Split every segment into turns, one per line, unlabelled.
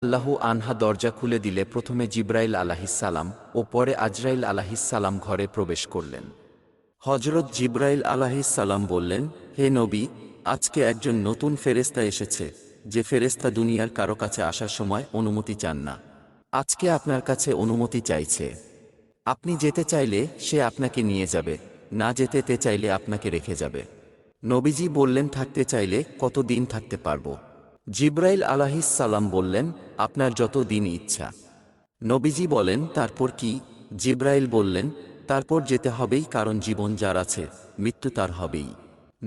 আল্লাহু আনহা দরজা খুলে দিলে প্রথমে জিব্রাইল আলাহিসাল্লাম ও পরে আজরাইল আলাহিসাল্লাম ঘরে প্রবেশ করলেন। হজরত জিব্রাইল আলাহিসাল্লাম বললেন, হে নবী, আজকে একজন নতুন ফেরেশতা এসেছে, যে ফেরেশতা দুনিয়ার কারো কাছে আসার সময় অনুমতি চান না। আজকে আপনার কাছে অনুমতি চাইছে। আপনি যেতে চাইলে সে আপনাকে নিয়ে যাবে, না যেতে চাইলে আপনাকে রেখে যাবে। নবীজি বললেন, থাকতে চাইলে কত দিন থাকতে পারবো? জিব্রাইল আলাহিসাল্লাম বললেন, আপনার যত দিন ইচ্ছা। নবীজি বলেন, তারপর কি? জিব্রাইল বললেন, তারপর যেতে হবেই, কারণ জীবন যার আছে মৃত্যু তার হবেই।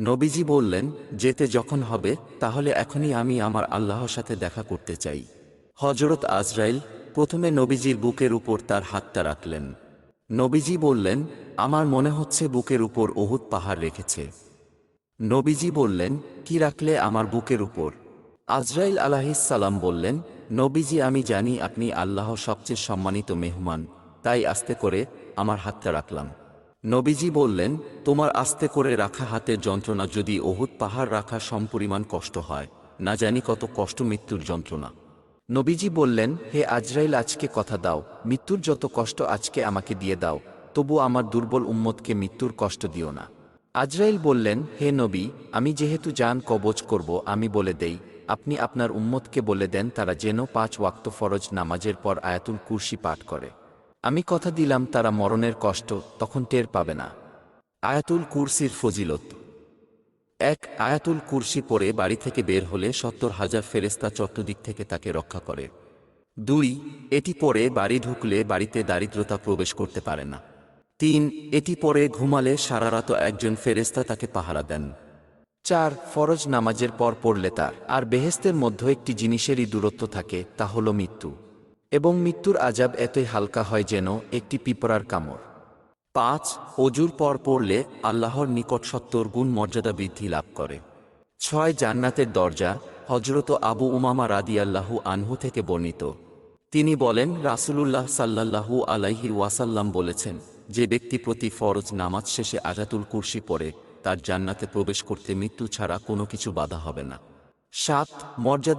নবীজি বললেন, যেতে যখন হবে তাহলে এখনই আমি আমার আল্লাহর সাথে দেখা করতে চাই। হজরত আজরাইল প্রথমে নবীজির বুকের উপর তার হাতটা রাখলেন। নবীজি বললেন, আমার মনে হচ্ছে বুকের উপর উহুদ পাহাড় রেখেছে। নবীজি বললেন, কি রাখলে আমার বুকের উপর? আজরাইল আলাহিসাল্লাম বললেন, নবীজি, আমি জানি আপনি আল্লাহর সবচেয়ে সম্মানিত মেহমান, তাই আস্তে করে আমার হাতটা রাখলাম। নবীজি বললেন, তোমার আস্তে করে রাখা হাতের যন্ত্রণা যদি উহুদ পাহাড় রাখা সমপরিমাণ কষ্ট হয়, না জানি কত কষ্ট মৃত্যুর যন্ত্রণা। নবীজি বললেন, হে আজরাইল, আজকে কথা দাও, মৃত্যুর যত কষ্ট আজকে আমাকে দিয়ে দাও, তবু আমার দুর্বল উম্মতকে মৃত্যুর কষ্ট দিও না। আজরাইল বললেন, হে নবী, আমি যেহেতু জান কবজ করব, আমি বলে দেই, আপনি আপনার উম্মতকে বলে দেন তারা যেন 5 ওয়াক্ত ফরজ নামাজের পর আয়াতুল কুরসি পাঠ করে। আমি কথা দিলাম তারা মরণের কষ্ট তখন টের পাবে না। আয়াতুল কুরসির ফজিলত: 1, আয়াতুল কুরসি পড়ে বাড়ি থেকে বের হলে 70,000 ফেরেশতা চতুর্দিক থেকে তাকে রক্ষা করে। 2, এটি পড়ে বাড়ি ঢুকলে বাড়িতে দারিদ্রতা প্রবেশ করতে পারে না। 3, এটি পড়ে ঘুমালে সারা রাত একজন ফেরেশতা তাকে পাহারা দেন। 4, ফরজ নামাজের পর পড়লে তার আর বেহেশতের মধ্যে একটি জিনিসেরই দূরত্ব থাকে, তা হল মৃত্যু, এবং মৃত্যুর আযাব এতই হালকা হয় যেন একটি পিঁপড়ার কামড়। 5, অজুর পর পড়লে আল্লাহর নিকট 70 গুণ মর্যাদা বৃদ্ধি লাভ করে। 6, জান্নাতের দরজা। হযরত আবু উমামা রাদিয়াল্লাহু আনহু থেকে বর্ণিত, তিনি বলেন, রাসূলুল্লাহ সাল্লাল্লাহু আলাইহি ওয়াসাল্লাম বলেছেন, যে ব্যক্তি প্রতি ফরজ নামাজ শেষে আয়াতুল কুরসি পড়ে, তার জান্নাতে প্রবেশ করতে মৃত্যু ছাড়া কোনো কিছু বাধা হবে না। 7, মর্যাদা